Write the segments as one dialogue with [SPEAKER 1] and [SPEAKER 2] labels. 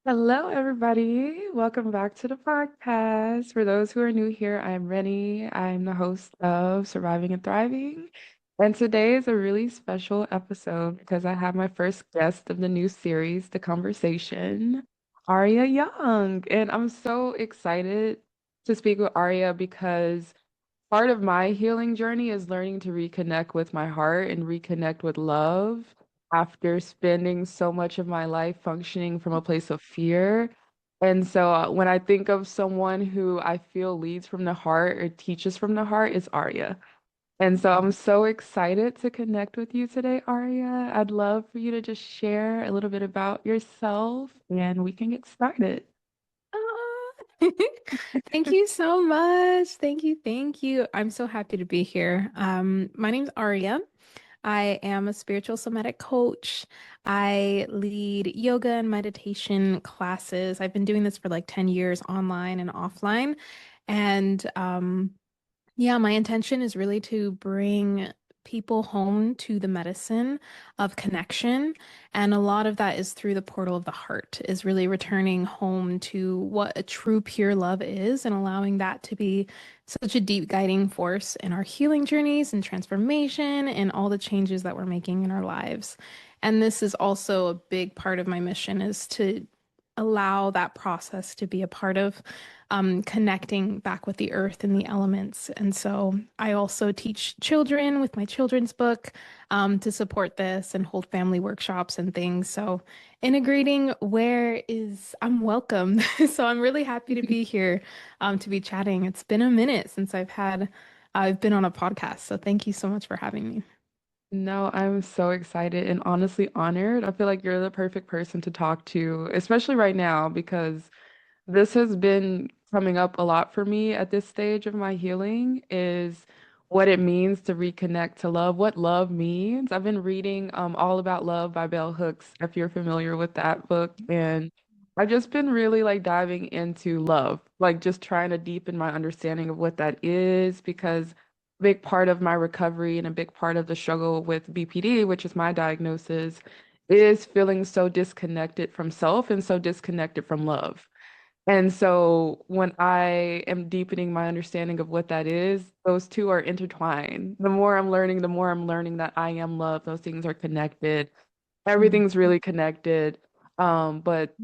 [SPEAKER 1] Hello, everybody. Welcome back to the podcast. For those who are new here, I'm Rennie. I'm the host of Surviving and Thriving. And today is a really special episode because I have my first guest of the new series, The Conversation, Aria Young. And I'm so excited to speak with Aria because part of my healing journey is learning to reconnect with my heart and reconnect with love after spending so much of my life functioning from a place of fear. And so when I think of someone who I feel leads from the heart or teaches from the heart, it's Arya. And so I'm so excited to connect with you today, Arya. I'd love for you to just share a little bit about yourself and we can get started.
[SPEAKER 2] Ah, Thank you so much. Thank you. Thank you. I'm so happy to be here. My name's Aria. I am a spiritual somatic coach. I lead yoga and meditation classes. I've been doing this for like 10 years online and offline. And yeah, my intention is really to bring people home to the medicine of connection. And a lot of that is through the portal of the heart, is really returning home to what a true pure love is and allowing that to be such a deep guiding force in our healing journeys and transformation and all the changes that we're making in our lives. And this is also a big part of my mission is to allow that process to be a part of connecting back with the earth and the elements. And so I also teach children with my children's book to support this and hold family workshops and things. So integrating where is I'm welcome. So I'm really happy to be here to be chatting. It's been a minute since I've been on a podcast. So thank you so much for having me.
[SPEAKER 1] No, I'm so excited and honestly honored. I feel like you're the perfect person to talk to, especially right now, because this has been coming up a lot for me at this stage of my healing is what it means to reconnect to love, what love means. I've been reading All About Love by Bell Hooks, if you're familiar with that book, and I've just been really like diving into love, like just trying to deepen my understanding of what that is because a big part of my recovery and a big part of the struggle with BPD, which is my diagnosis, is feeling so disconnected from self and so disconnected from love. And so when I am deepening my understanding of what that is, those two are intertwined. The more I'm learning that I am love. Those things are connected.
[SPEAKER 2] Mhm.
[SPEAKER 1] Everything's really connected. But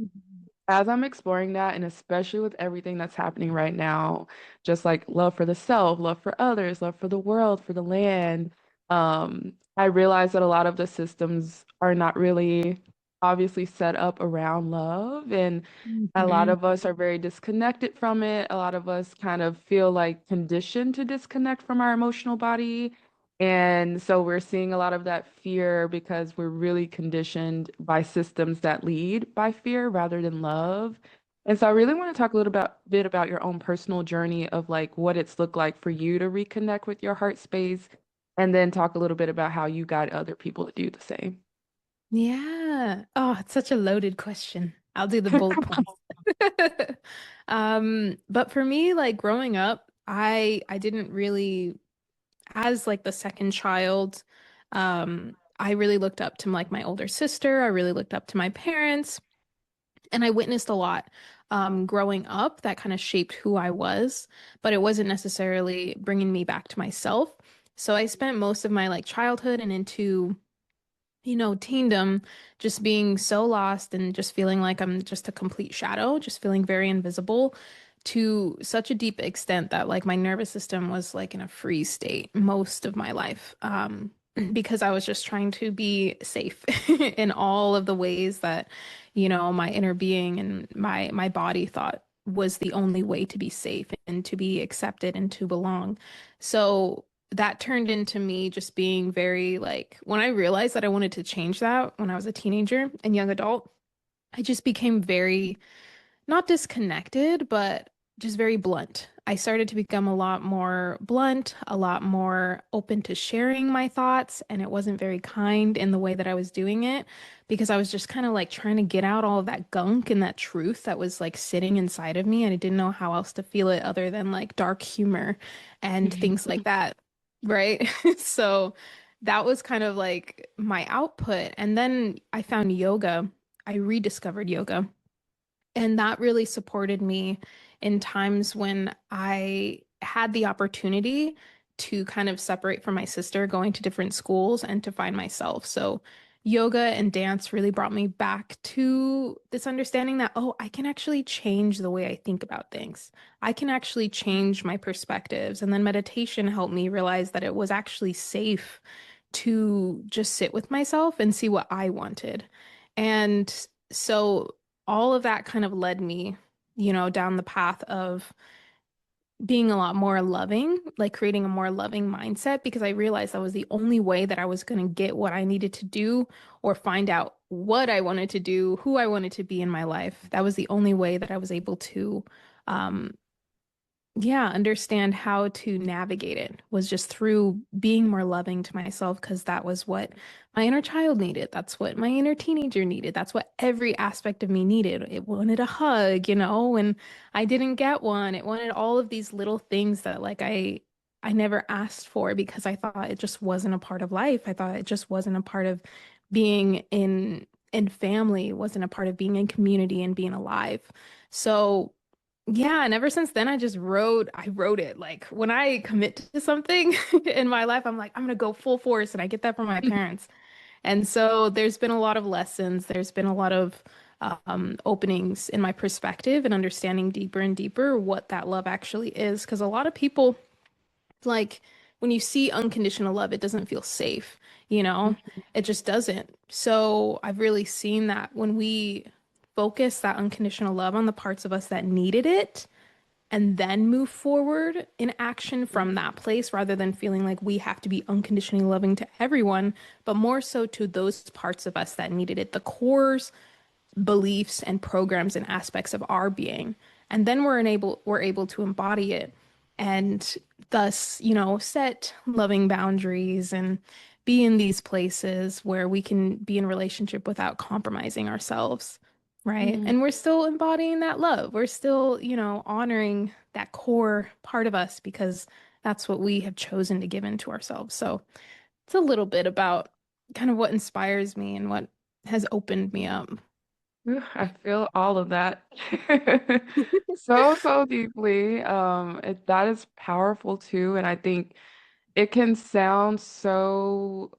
[SPEAKER 1] as I'm exploring that, and especially with everything that's happening right now, just like love for the self, love for others, love for the world, for the land, I realize that a lot of the systems are not really obviously set up around love. And a lot
[SPEAKER 2] Mhm.
[SPEAKER 1] of us are very disconnected from it. A lot of us kind of feel like conditioned to disconnect from our emotional body. And so we're seeing a lot of that fear because we're really conditioned by systems that lead by fear rather than love. And so I really want to talk a bit about your own personal journey of like what it's looked like for you to reconnect with your heart space, and then talk a little bit about how you guide other people to do the same.
[SPEAKER 2] Yeah. Oh, it's such a loaded question. I'll do the bullet points. But for me, like growing up, I didn't really, as like the second child, I really looked up to like my older sister. I really looked up to my parents, and I witnessed a lot growing up that kind of shaped who I was, but it wasn't necessarily bringing me back to myself. So I spent most of my like childhood and into teendom, just being so lost and just feeling like I'm just a complete shadow, just feeling very invisible to such a deep extent that like my nervous system was like in a freeze state most of my life. Because I was just trying to be safe in all of the ways that, my inner being and my body thought was the only way to be safe and to be accepted and to belong. So that turned into me just being very like when I realized that I wanted to change that when I was a teenager and young adult, I just became very not disconnected, but just very blunt. I started to become a lot more blunt, a lot more open to sharing my thoughts, and it wasn't very kind in the way that I was doing it because I was just kind of like trying to get out all of that gunk and that truth that was like sitting inside of me, and I didn't know how else to feel it other than like dark humor and things like that, right? So that was kind of like my output. And then I found yoga. I rediscovered yoga And that really supported me in times when I had the opportunity to kind of separate from my sister, going to different schools and to find myself. So, yoga and dance really brought me back to this understanding that, oh, I can actually change the way I think about things. I can actually change my perspectives. And then meditation helped me realize that it was actually safe to just sit with myself and see what I wanted. And so all of that kind of led me, down the path of being a lot more loving, like creating a more loving mindset, because I realized that was the only way that I was going to get what I needed to do or find out what I wanted to do, who I wanted to be in my life. That was the only way that I was able to um, yeah, understand how to navigate it was just through being more loving to myself because that was what my inner child needed. That's what my inner teenager needed. That's what every aspect of me needed. It wanted a hug, and I didn't get one. It wanted all of these little things that like I never asked for because I thought it just wasn't a part of life. I thought it just wasn't a part of being in family, it wasn't a part of being in community and being alive. So yeah, and ever since then I wrote it. Like when I commit to something in my life, I'm like, I'm gonna go full force, and I get that from my parents. And so there's been a lot of lessons, there's been a lot of openings in my perspective and understanding deeper and deeper what that love actually is. Because a lot of people, like when you see unconditional love, it doesn't feel safe, you know? It just doesn't. So I've really seen that when we focus that unconditional love on the parts of us that needed it and then move forward in action from that place rather than feeling like we have to be unconditionally loving to everyone, but more so to those parts of us that needed it, the cores, beliefs, and programs and aspects of our being. And then we're able to embody it and thus, set loving boundaries and be in these places where we can be in relationship without compromising ourselves. Right.
[SPEAKER 1] Mm.
[SPEAKER 2] And we're still embodying that love. We're still, honoring that core part of us because that's what we have chosen to give into ourselves. So it's a little bit about kind of what inspires me and what has opened me up.
[SPEAKER 1] I feel all of that so, so deeply. That is powerful too. And I think it can sound so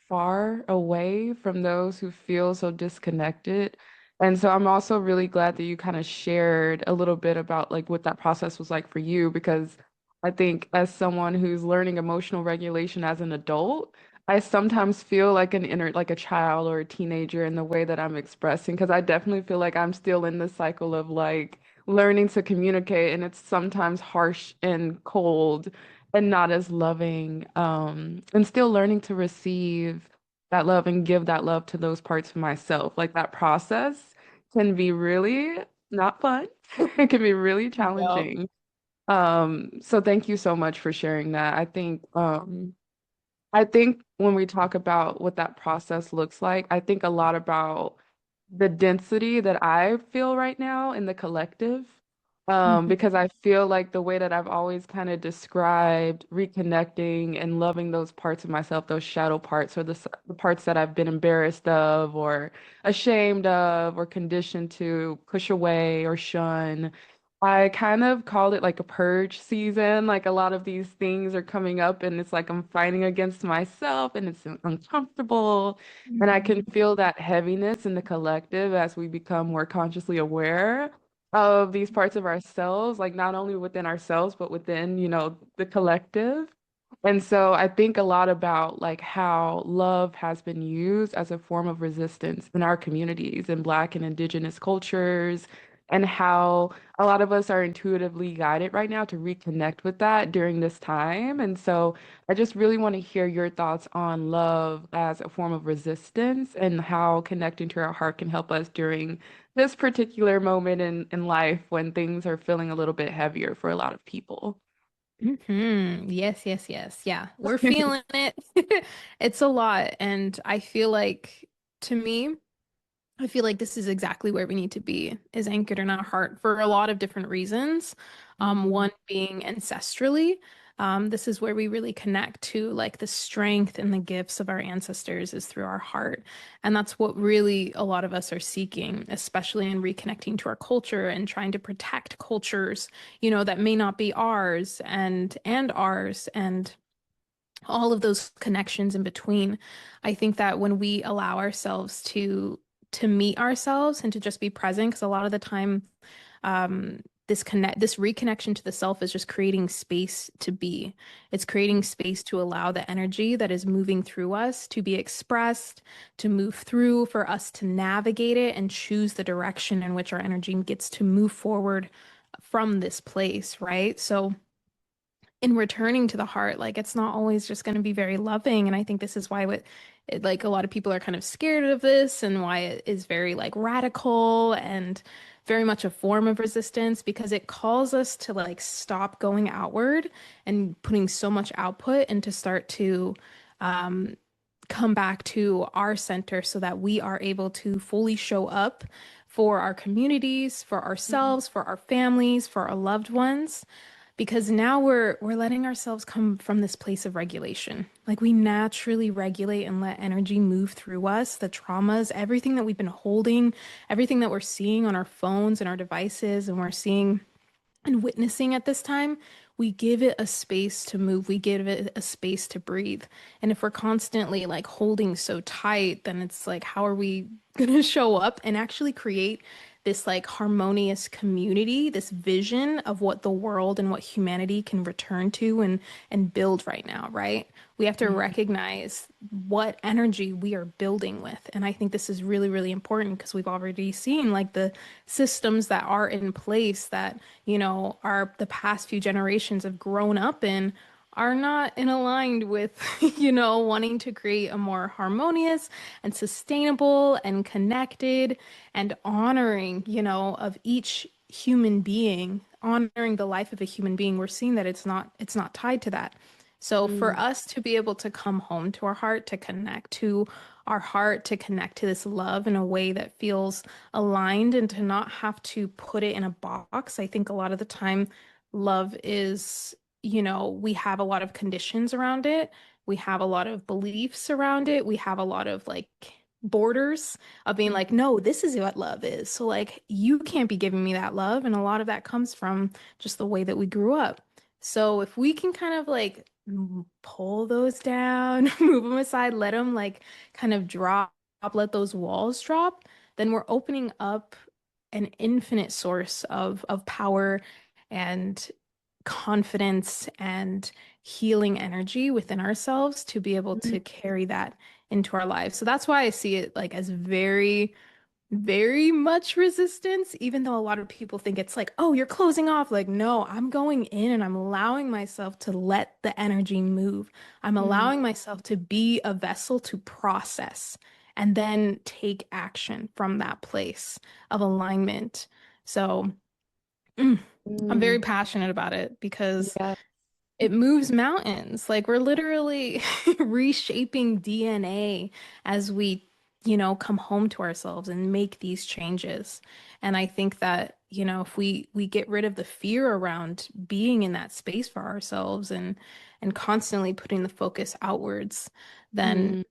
[SPEAKER 1] far away from those who feel so disconnected. And so I'm also really glad that you kind of shared a little bit about like what that process was like for you, because I think as someone who's learning emotional regulation as an adult, I sometimes feel like an inner, like a child or a teenager in the way that I'm expressing, because I definitely feel like I'm still in the cycle of like learning to communicate, and it's sometimes harsh and cold and not as loving, and still learning to receive that love and give that love to those parts of myself. Like that process can be really not fun. It can be really
[SPEAKER 2] Yep.
[SPEAKER 1] challenging. So thank you so much for sharing that. I think when we talk about what that process looks like, I think a lot about the density that I feel right now in the collective.
[SPEAKER 2] Mhm.
[SPEAKER 1] Because I feel like the way that I've always kind of described reconnecting and loving those parts of myself, those shadow parts, or the parts that I've been embarrassed of, or ashamed of, or conditioned to push away or shun. I kind of called it like a purge season. Like a lot of these things are coming up, and it's like I'm fighting against myself, and it's uncomfortable. And I can
[SPEAKER 2] Mhm.
[SPEAKER 1] feel that heaviness in the collective as we become more consciously aware of these parts of ourselves, like not only within ourselves, but within, the collective. And so I think a lot about like how love has been used as a form of resistance in our communities in Black and Indigenous cultures, and how a lot of us are intuitively guided right now to reconnect with that during this time. And so I just really want to hear your thoughts on love as a form of resistance and how connecting to our heart can help us during this particular moment in life when things are feeling a little bit heavier for a lot of people.
[SPEAKER 2] Yes, yes, yes. Yeah, we're feeling it. It's a lot. And I feel like, to me, I feel like this is exactly where we need to be, is anchored in our heart for a lot of different reasons.
[SPEAKER 1] Mhm.
[SPEAKER 2] One being ancestrally. This is where we really connect to like the strength and the gifts of our ancestors is through our heart. And that's what really a lot of us are seeking, especially in reconnecting to our culture and trying to protect cultures, that may not be ours and ours and all of those connections in between. I think that when we allow ourselves to meet ourselves and to just be present, because a lot of the time this reconnection to the self is just creating space to be. It's creating space to allow the energy that is moving through us to be expressed, to move through, for us to navigate it and choose the direction in which our energy gets to move forward from this place, right? So in returning to the heart, like it's not always just going to be very loving. And I think this is why like a lot of people are kind of scared of this and why it is very like radical and very much a form of resistance because it calls us to like stop going outward and putting so much output and to start to um, come back to our center so that we are able to fully show up for our communities, for
[SPEAKER 1] Mhm.
[SPEAKER 2] ourselves, for our families, for our loved ones because now we're letting ourselves come from this place of regulation. Like we naturally regulate and let energy move through us, the traumas, everything that we've been holding, everything that we're seeing on our phones and our devices and we're seeing and witnessing at this time, we give it a space to move. We give it a space to breathe. And if we're constantly like holding so tight, then it's like, how are we going to show up and actually create this like harmonious community, this vision of what the world and what humanity can return to and build right now, right? We have to
[SPEAKER 1] Mhm.
[SPEAKER 2] recognize what energy we are building with. And I think this is really, really important because we've already seen like the systems that are in place that, are the past few generations have grown up in are not in aligned with, wanting to create a more harmonious and sustainable and connected and honoring, of each human being, honoring the life of a human being. We're seeing that it's not tied to that. So for
[SPEAKER 1] Mm.
[SPEAKER 2] us to be able to come home to our heart, to connect to our heart, to connect to this love in a way that feels aligned and to not have to put it in a box. I think a lot of the time love is, we have a lot of conditions around it. We have a lot of beliefs around it. We have a lot of like borders of being like,
[SPEAKER 1] Mhm.
[SPEAKER 2] no, this is what love is. So like you can't be giving me that love. And a lot of that comes from just the way that we grew up. So if we can kind of like pull those down, move them aside, let them like kind of drop, let those walls drop, then we're opening up an infinite source of power and confidence and healing energy within ourselves to be able
[SPEAKER 1] Mhm.
[SPEAKER 2] to carry that into our lives. So that's why I see it like as very very much resistance, even though a lot of people think it's like, oh, you're closing off. Like, no, I'm going in and I'm allowing myself to let the energy move. I'm
[SPEAKER 1] Mhm.
[SPEAKER 2] allowing myself to be a vessel to process and then take action from that place of alignment. So, mm, I'm very
[SPEAKER 1] Mm.
[SPEAKER 2] passionate about it because
[SPEAKER 1] Yeah.
[SPEAKER 2] it moves mountains. Like we're literally reshaping DNA as we, come home to ourselves and make these changes. And I think that, if we get rid of the fear around being in that space for ourselves and constantly putting the focus outwards, then
[SPEAKER 1] Mm.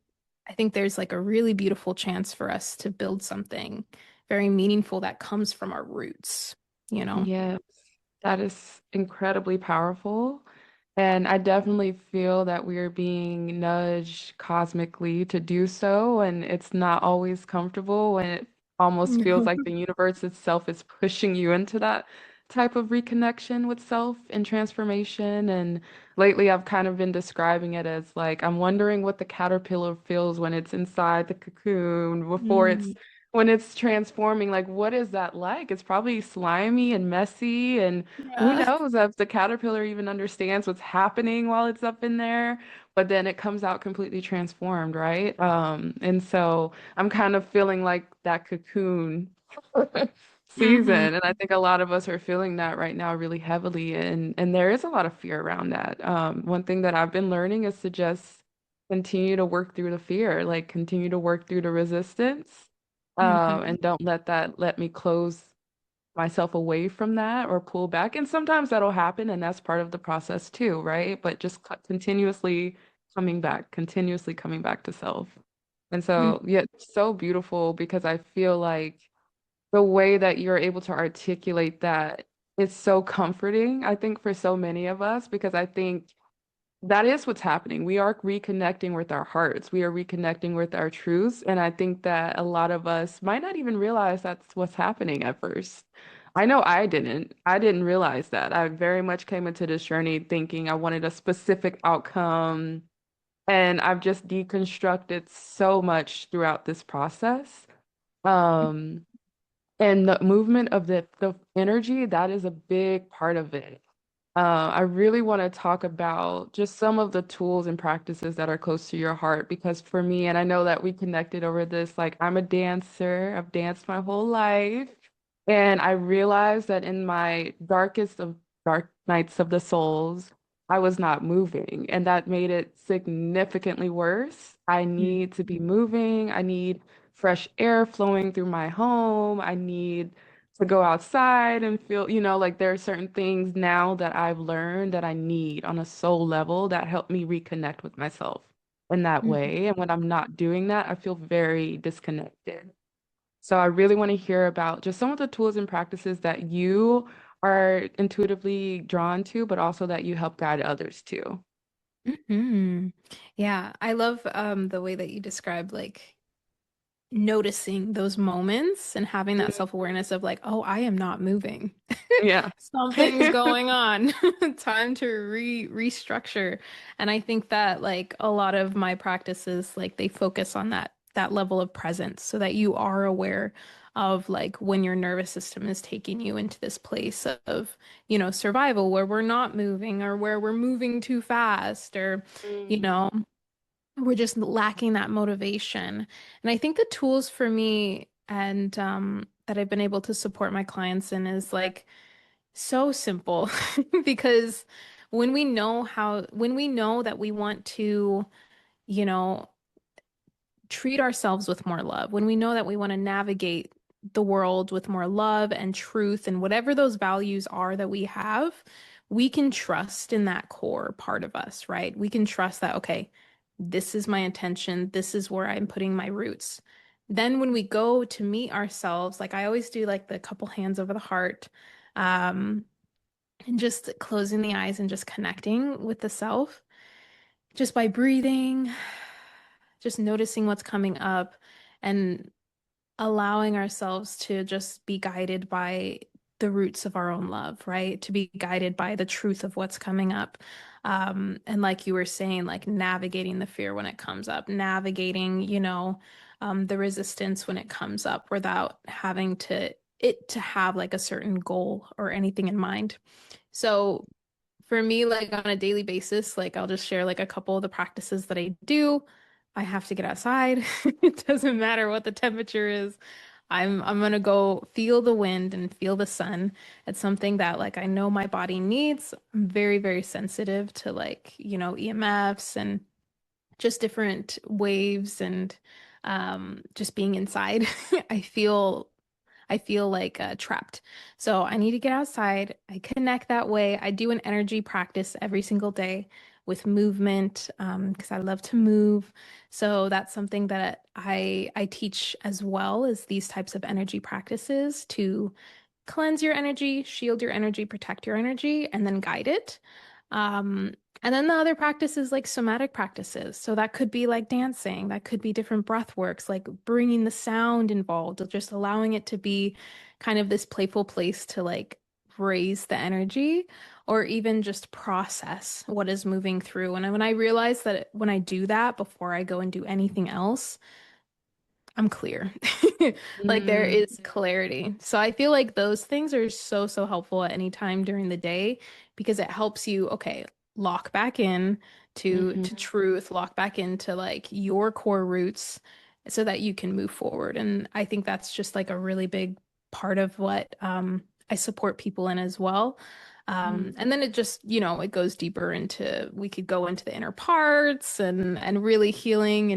[SPEAKER 2] I think there's like a really beautiful chance for us to build something very meaningful that comes from our roots, you know?
[SPEAKER 1] Yes, that is incredibly powerful. And I definitely feel that we are being nudged cosmically to do so. And it's not always comfortable when it almost feels like the universe itself is pushing you into that type of reconnection with self and transformation. And lately, I've kind of been describing it as like, I'm wondering what the caterpillar feels when it's inside the cocoon before it's
[SPEAKER 2] Mm,
[SPEAKER 1] when it's transforming, like what is that like? It's probably slimy and messy, and who
[SPEAKER 2] yeah.
[SPEAKER 1] knows if the caterpillar even understands what's happening while it's up in there, but then it comes out completely transformed, right? And so I'm kind of feeling like that cocoon
[SPEAKER 2] Hmm.
[SPEAKER 1] season, and I think a lot of us are feeling that right now really heavily, and there is a lot of fear around that. One thing that I've been learning is to just continue to work through the fear, like continue to work through the resistance
[SPEAKER 2] Hmm.
[SPEAKER 1] and don't let that let me close myself away from that or pull back. And sometimes that'll happen, and that's part of the process too, right? But just continuously coming back to self. And
[SPEAKER 2] Mm,
[SPEAKER 1] so, yeah, it's so beautiful because I feel like the way that you're able to articulate that is so comforting, I think, for so many of us, because I think that is what's happening. We are reconnecting with our hearts. We are reconnecting with our truths. And I think that a lot of us might not even realize that's what's happening at first. I know I didn't. I didn't realize that. I very much came into this journey thinking I wanted a specific outcome. And I've just deconstructed so much throughout this process. Um, and the movement of the energy, that is a big part of it. I really want to talk about just some of the tools and practices that are close to your heart because for me, and I know that we connected over this, like I'm a dancer, I've danced my whole life, and I realized that in my darkest of dark nights of the souls, I was not moving, and that made it significantly worse. I
[SPEAKER 2] mm,
[SPEAKER 1] need to be moving, I need fresh air flowing through my home, I need to go outside and feel, like there are certain things now that I've learned that I need on a soul level that help me reconnect with myself in that
[SPEAKER 2] mm,
[SPEAKER 1] way. And when I'm not doing that, I feel very disconnected. So I really want to hear about just some of the tools and practices that you are intuitively drawn to, but also that you help guide others to.
[SPEAKER 2] mhm. Yeah, I love the way that you described like noticing those moments and having that
[SPEAKER 1] Mm,
[SPEAKER 2] self-awareness of like, oh, I am not moving.
[SPEAKER 1] yeah.
[SPEAKER 2] Something's going on. Time to restructure. And I think that like a lot of my practices, like they focus on that level of presence so that you are aware of like when your nervous system is taking you into this place of, survival where we're not moving or where we're moving too fast or, you
[SPEAKER 1] Mm,
[SPEAKER 2] know, we're just lacking that motivation. And I think the tools for me and that I've been able to support my clients in is like so simple because when we know that we want to, you know, treat ourselves with more love, when we know that we want to navigate the world with more love and truth and whatever those values are that we have, we can trust in that core part of us, right? We can trust that, okay, this is my intention, this is where I'm putting my roots. Then when we go to meet ourselves, like I always do like the couple hands over the heart, um, and just closing the eyes and just connecting with the self, just by breathing, just noticing what's coming up and allowing ourselves to just be guided by the roots of our own love, right? To be guided by the truth of what's coming up. And like you were saying, like navigating the fear when it comes up, navigating, the resistance when it comes up without having to have like a certain goal or anything in mind. So for me, like on a daily basis, like I'll just share like a couple of the practices that I do. I have to get outside. It doesn't matter what the temperature is. I'm gonna go feel the wind and feel the sun. It's something that like I know my body needs. I'm very, very sensitive to like, EMFs and just different waves and just being inside. I feel I feel like trapped. So I need to get outside. I connect that way. I do an energy practice every single day with movement because I love to move. So that's something that I teach as well as these types of energy practices to cleanse your energy, shield your energy, protect your energy, and then guide it. Um, and then the other practice is like somatic practices. So that could be like dancing, that could be different breath works, like bringing the sound involved, or just allowing it to be kind of this playful place to like raise the energy or even just process what is moving through. And when I realize that when I do that before I go and do anything else, I'm clear. Like there
[SPEAKER 1] mm,
[SPEAKER 2] is clarity. So I feel like those things are so, so helpful at any time during the day because it helps you, okay, lock back in to
[SPEAKER 1] mhm.
[SPEAKER 2] truth, lock back into like your core roots so that you can move forward. And I think that's just like a really big part of what I support people in as well.
[SPEAKER 1] Mm.
[SPEAKER 2] And then it just, it goes deeper into, we could go into the inner parts and really healing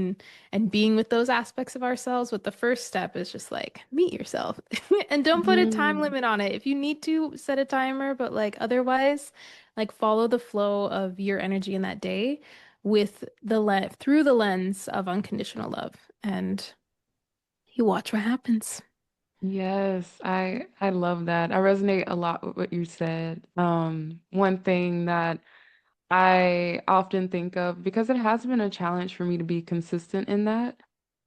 [SPEAKER 2] and being with those aspects of ourselves. But the first step is just like meet yourself and don't put a time
[SPEAKER 1] Mhm.
[SPEAKER 2] limit on it. If you need to set a timer, but like otherwise, like follow the flow of your energy in that day with through the lens of unconditional love. And you watch what happens.
[SPEAKER 1] Yes, I love that. I resonate a lot with what you said. One thing that I often think of, because it has been a challenge for me to be consistent in that,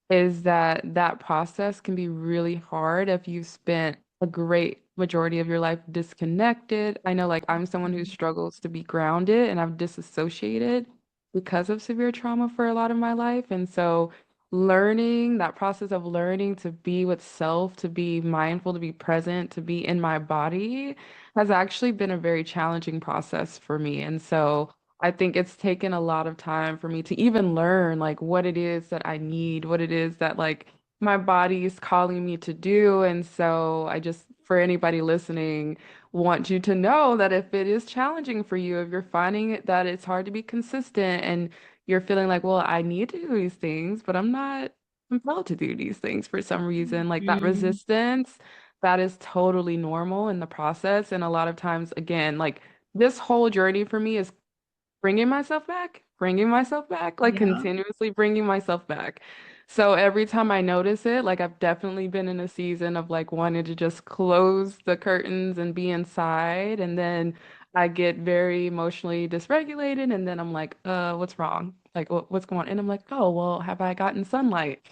[SPEAKER 1] is that that process can be really hard if you spent a great majority of your life disconnected. I know, like, I'm someone who
[SPEAKER 2] Mhm.
[SPEAKER 1] struggles to be grounded and I've disassociated because of severe trauma for a lot of my life. And so, learning that process of learning to be with self, to be mindful, to be present, to be in my body has actually been a very challenging process for me. And so, I think it's taken a lot of time for me to even learn like what it is that I need, what it is that like my body is calling me to do. And so I just, for anybody listening, want you to know that if it is challenging for you, if you're finding it that it's hard to be consistent and you're feeling like, well, I need to do these things, but I'm not compelled to do these things for some reason, like that
[SPEAKER 2] Mhm.
[SPEAKER 1] resistance, that is totally normal in the process. And a lot of times, again, like this whole journey for me is bringing myself back, like
[SPEAKER 2] Yeah.
[SPEAKER 1] continuously bringing myself back. So every time I notice it, like I've definitely been in a season of like wanting to just close the curtains and be inside. And then I get very emotionally dysregulated. And then I'm like, what's wrong? Like, what's going on? And I'm like, oh, well, have I gotten sunlight?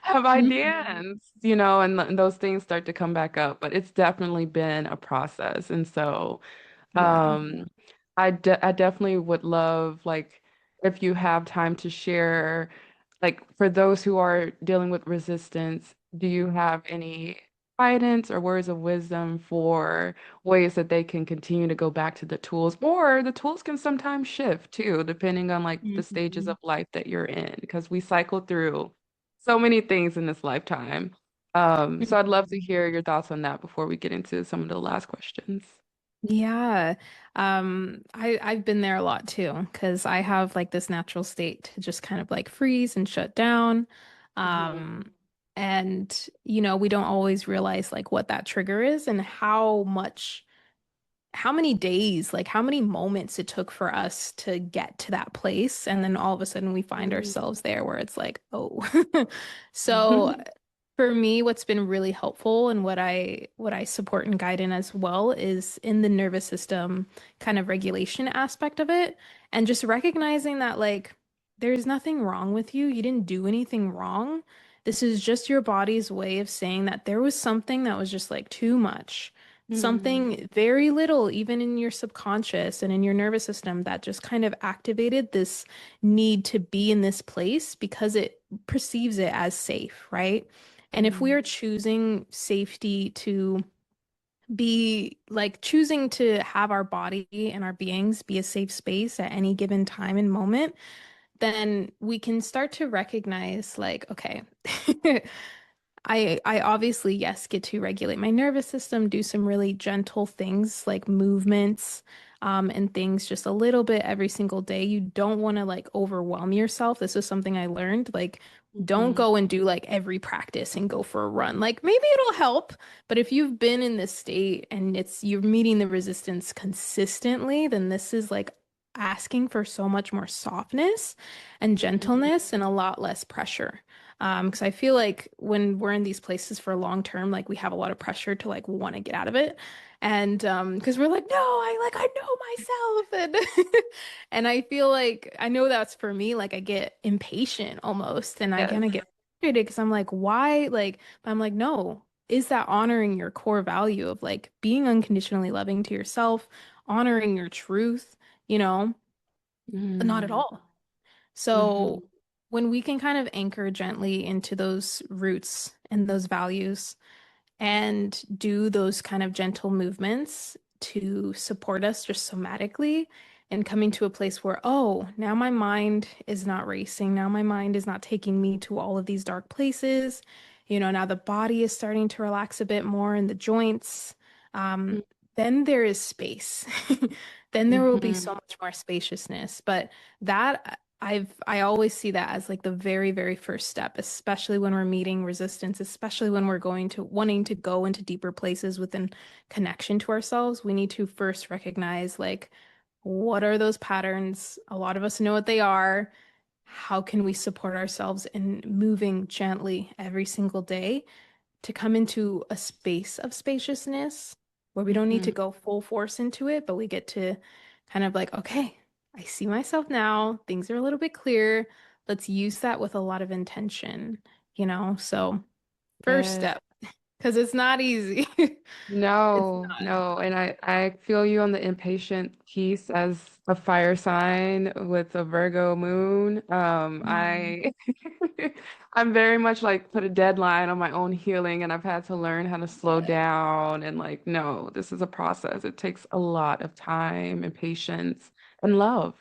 [SPEAKER 1] Have I
[SPEAKER 2] Mhm.
[SPEAKER 1] danced? And those things start to come back up. But it's definitely been a process. And so,
[SPEAKER 2] Yeah.
[SPEAKER 1] um, I definitely would love like if you have time to share like for those who are dealing with resistance, do you have any guidance or words of wisdom for ways that they can continue to go back to the tools? Or the tools can sometimes shift too, depending on like the stages
[SPEAKER 2] Mhm.
[SPEAKER 1] of life that you're in, because we cycle through so many things in this lifetime. So I'd love to
[SPEAKER 2] Mhm.
[SPEAKER 1] hear your thoughts on that before we get into some of the last questions.
[SPEAKER 2] Yeah. I've been there a lot too, because I have like this natural state to just kind of like freeze and shut down.
[SPEAKER 1] Mhm.
[SPEAKER 2] Um, and we don't always realize like what that trigger is and how many days, like how many moments it took for us to get to that place. And then all of a sudden we find
[SPEAKER 1] Mhm.
[SPEAKER 2] ourselves there where it's like, oh. So for me, what's been really helpful and what I support and guide in as well is in the nervous system kind of regulation aspect of it and just recognizing that like there's nothing wrong with you. You didn't do anything wrong. This is just your body's way of saying that there was something that was just like too much.
[SPEAKER 1] Mhm.
[SPEAKER 2] Something very little, even in your subconscious and in your nervous system, that just kind of activated this need to be in this place because it perceives it as safe, right? And if we
[SPEAKER 1] Mhm.
[SPEAKER 2] are choosing safety to be like choosing to have our body and our beings be a safe space at any given time and moment, then we can start to recognize like, okay, I obviously, yes, get to regulate my nervous system, do some really gentle things like movements, and things just a little bit every single day. You don't want to like overwhelm yourself. This is something I learned. Like, don't
[SPEAKER 1] Mhm.
[SPEAKER 2] go and do like every practice and go for a run. Like, maybe it'll help, but if you've been in this state and you're meeting the resistance consistently, then this is like asking for so much more softness and
[SPEAKER 1] Mhm.
[SPEAKER 2] gentleness and a lot less pressure. Because I feel like when we're in these places for long term, like we have a lot of pressure to like want to get out of it. And because we're like, no, I know myself. And and I feel like I know that's for me, like I get impatient almost and I
[SPEAKER 1] Yes.
[SPEAKER 2] kind of get frustrated because I'm like, why? Like, but I'm like, no, is that honoring your core value of like being unconditionally loving to yourself, honoring your truth, you know? Not at
[SPEAKER 1] Mhm.
[SPEAKER 2] all. So
[SPEAKER 1] Mhm.
[SPEAKER 2] when we can kind of anchor gently into those roots and those values and do those kind of gentle movements to support us just somatically and coming to a place where, oh, now my mind is not racing. Now my mind is not taking me to all of these dark places. Now the body is starting to relax a bit more in the joints. Um, then there is space. Then there will be so
[SPEAKER 1] Hmm.
[SPEAKER 2] much more spaciousness. But that I always see that as like the very, very first step, especially when we're meeting resistance, especially when we're going to wanting to go into deeper places within connection to ourselves. We need to first recognize like what are those patterns? A lot of us know what they are. How can we support ourselves in moving gently every single day to come into a space of spaciousness where we don't need to
[SPEAKER 1] Hmm.
[SPEAKER 2] go full force into it, but we get to kind of like, okay, I see myself now. Things are a little bit clearer. Let's use that with a lot of intention, you know? So, first
[SPEAKER 1] Yeah.
[SPEAKER 2] step, because it's not easy. It's
[SPEAKER 1] No,
[SPEAKER 2] not.
[SPEAKER 1] no. And I feel you on the impatient piece as a fire sign with a Virgo moon.
[SPEAKER 2] Mm,
[SPEAKER 1] I'm very much like put a deadline on my own healing, and I've had to learn how to slow
[SPEAKER 2] yeah.
[SPEAKER 1] down and like, no, this is a process. It takes a lot of time and patience and love.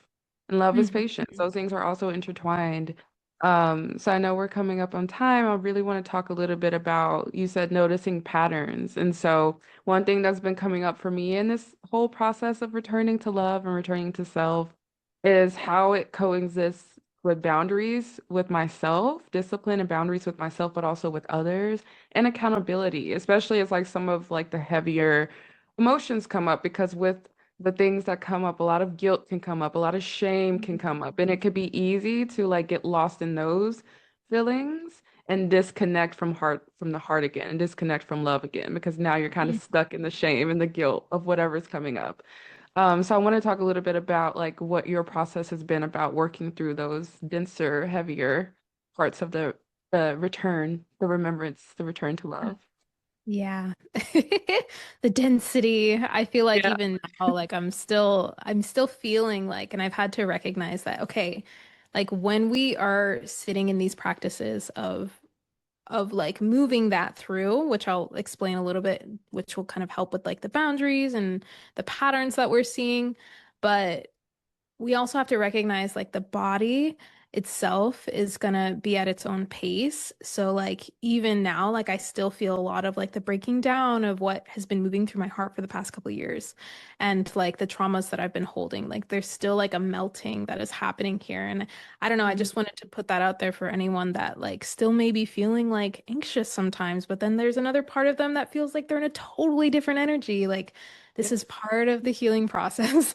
[SPEAKER 1] And love is
[SPEAKER 2] Mhm.
[SPEAKER 1] patience. Those things are also intertwined. So I know we're coming up on time. I really want to talk a little bit about, you said noticing patterns. And so one thing that's been coming up for me in this whole process of returning to love and returning to self is how it coexists with boundaries with myself, discipline and boundaries with myself, but also with others, and accountability, especially as like some of like the heavier emotions come up because with the things that come up, a lot of guilt can come up, a lot of shame can come up, and it could be easy to like get lost in those feelings and disconnect from the heart again and disconnect from love again because now you're kind of
[SPEAKER 2] Mhm.
[SPEAKER 1] stuck in the shame and the guilt of whatever's coming up. So I want to talk a little bit about like what your process has been about working through those denser, heavier parts of the return, the remembrance, the return to love.
[SPEAKER 2] Yeah. The density. I feel like
[SPEAKER 1] Yeah.
[SPEAKER 2] even now, like I'm still feeling like, and I've had to recognize that, okay, like when we are sitting in these practices of like moving that through, which I'll explain a little bit, which will kind of help with like the boundaries and the patterns that we're seeing. But we also have to recognize like the body itself is gonna be at its own pace. So like even now, like I still feel a lot of like the breaking down of what has been moving through my heart for the past couple of years and like the traumas that I've been holding. Like there's still like a melting that is happening here. And I don't know, I
[SPEAKER 1] Mhm.
[SPEAKER 2] just wanted to put that out there for anyone that like still may be feeling like anxious sometimes, but then there's another part of them that feels like they're in a totally different energy. Like this
[SPEAKER 1] Yeah.
[SPEAKER 2] is part of the healing process.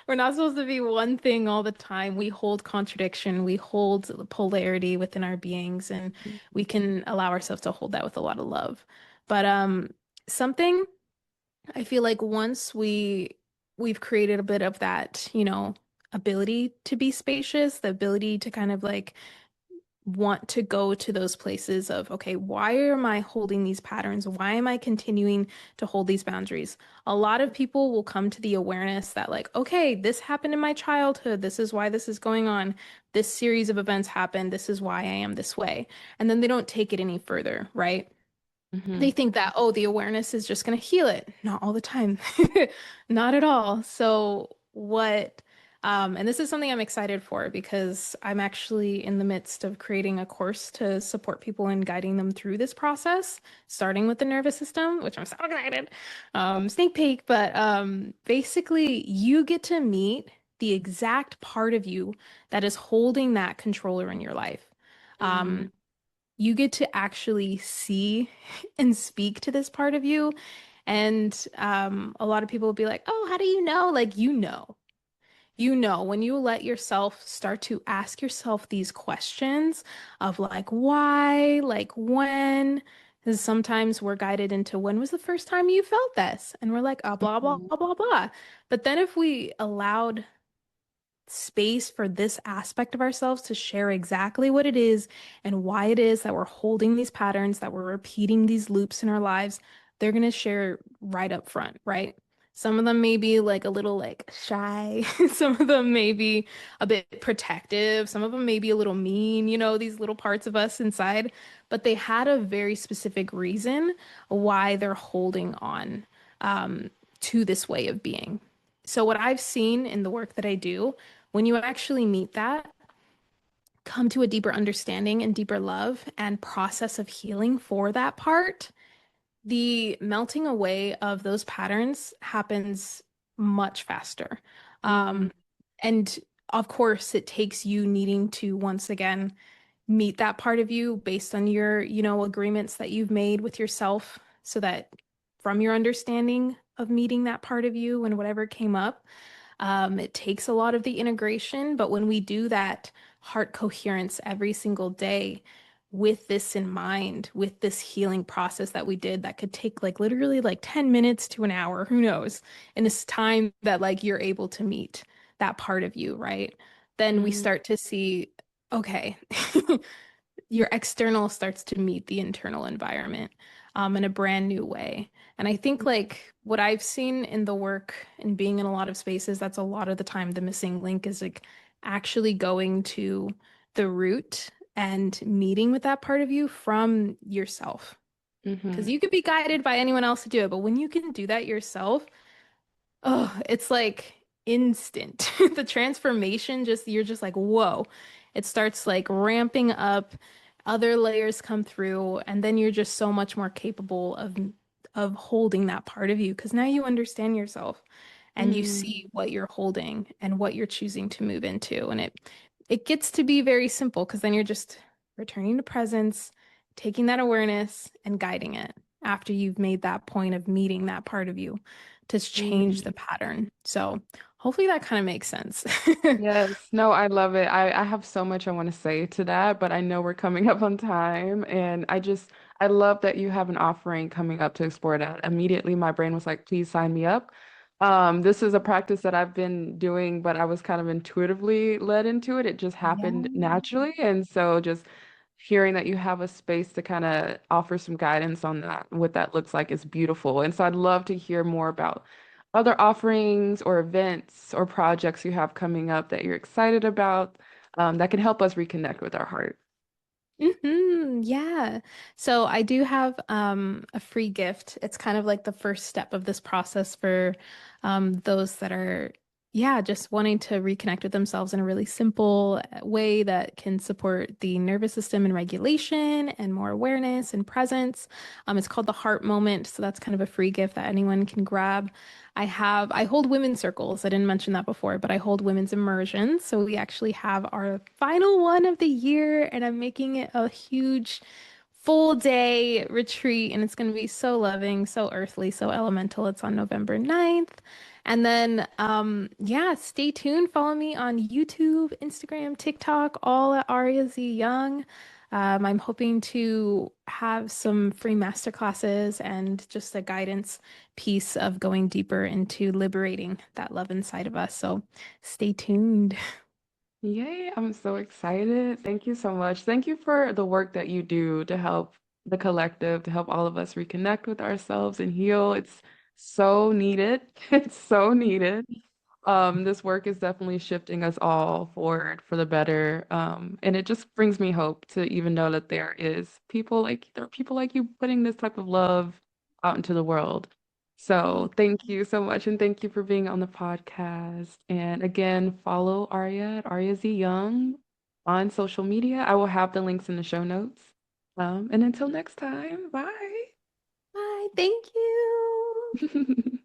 [SPEAKER 2] We're not supposed to be one thing all the time. We hold contradiction, we hold polarity within our beings, and we can allow ourselves to hold that with a lot of love. But something I feel like once we've created a bit of that, ability to be spacious, the ability to kind of like want to go to those places of, okay, why am I holding these patterns? Why am I continuing to hold these boundaries? A lot of people will come to the awareness that, like, okay, this happened in my childhood. This is why this is going on. This series of events happened. This is why I am this way. And then they don't take it any further, right? They
[SPEAKER 1] Hmm.
[SPEAKER 2] think that, oh, the awareness is just going to heal it. Not all the time. Not at all. So, and this is something I'm excited for because I'm actually in the midst of creating a course to support people and guiding them through this process, starting with the nervous system, which I'm so excited. Sneak peek, but basically, you get to meet the exact part of you that is holding that controller in your life.
[SPEAKER 1] Hmm.
[SPEAKER 2] Um, you get to actually see and speak to this part of you. And a lot of people will be like, oh, how do you know? Like, when you let yourself start to ask yourself these questions of like, why, like, when. Because sometimes we're guided into when was the first time you felt this? And we're like, oh, blah, blah,
[SPEAKER 1] Hmm.
[SPEAKER 2] blah, blah, blah. But then if we allowed space for this aspect of ourselves to share exactly what it is and why it is that we're holding these patterns, that we're repeating these loops in our lives, they're going to share right up front, right? Some of them may be like a little like shy. Some of them may be a bit protective. Some of them may be a little mean, these little parts of us inside, but they had a very specific reason why they're holding on um, to this way of being. So what I've seen in the work that I do, when you actually meet that, come to a deeper understanding and deeper love and process of healing for that part, the melting away of those patterns happens much faster.
[SPEAKER 1] Mm,
[SPEAKER 2] Um, and of course, it takes you needing to once again meet that part of you based on your, agreements that you've made with yourself, so that from your understanding of meeting that part of you and whatever came up, it takes a lot of the integration, but when we do that heart coherence every single day with this in mind, with this healing process that we did that could take like literally like 10 minutes to an hour, who knows, and it's time that like you're able to meet that part of you, right? Then we
[SPEAKER 1] mm,
[SPEAKER 2] start to see, okay, your external starts to meet the internal environment in a brand new way. And I think like what I've seen in the work and being in a lot of spaces, that's a lot of the time the missing link is like actually going to the root and meeting with that part of you from yourself. Because
[SPEAKER 1] mhm,
[SPEAKER 2] you could be guided by anyone else to do it, but when you can do that yourself, oh, it's like instant. The transformation just you're just like, whoa. It starts like ramping up, other layers come through, and then you're just so much more capable of holding that part of you because now you understand yourself and you
[SPEAKER 1] mm,
[SPEAKER 2] see what you're holding and what you're choosing to move into. And it gets to be very simple because then you're just returning to presence, taking that awareness and guiding it after you've made that point of meeting that part of you to change the
[SPEAKER 1] mm.
[SPEAKER 2] pattern. So hopefully that kind of makes sense.
[SPEAKER 1] Yes, no, I love it. I have so much I want to say to that, but I know we're coming up on time. And I love that you have an offering coming up to explore that. Immediately, my brain was like, please sign me up. This is a practice that I've been doing, but I was kind of intuitively led into it. It just happened
[SPEAKER 2] Yeah.
[SPEAKER 1] naturally. And so just hearing that you have a space to kind of offer some guidance on that, what that looks like is beautiful. And so I'd love to hear more about other offerings or events or projects you have coming up that you're excited about, that can help us reconnect with our heart.
[SPEAKER 2] Yeah. So I do have a free gift. It's kind of like the first step of this process for those that are, yeah, just wanting to reconnect with themselves in a really simple way that can support the nervous system and regulation and more awareness and presence. It's called the Heart Moment. So that's kind of a free gift that anyone can grab. I hold women's circles. I didn't mention that before, but I hold women's immersions. So we actually have our final one of the year, and I'm making it a huge full day retreat, and it's going to be so loving, so earthly, so elemental. It's on November 9th. And then, yeah, stay tuned. Follow me on YouTube, Instagram, TikTok, all at Aria Z Young. I'm hoping to have some free masterclasses and just a guidance piece of going deeper into liberating that love inside of us. So stay tuned.
[SPEAKER 1] Yay, I'm so excited. Thank you so much. Thank you for the work that you do to help the collective, to help all of us reconnect with ourselves and heal. It's so needed. It's so needed. This work is definitely shifting us all forward for the better. And it just brings me hope to even know that there are people like you putting this type of love out into the world. So thank you so much, and thank you for being on the podcast. And again, follow Arya at Aria Z Young on social media. I will have the links in the show notes. And until next time, bye.
[SPEAKER 2] Bye. Thank you.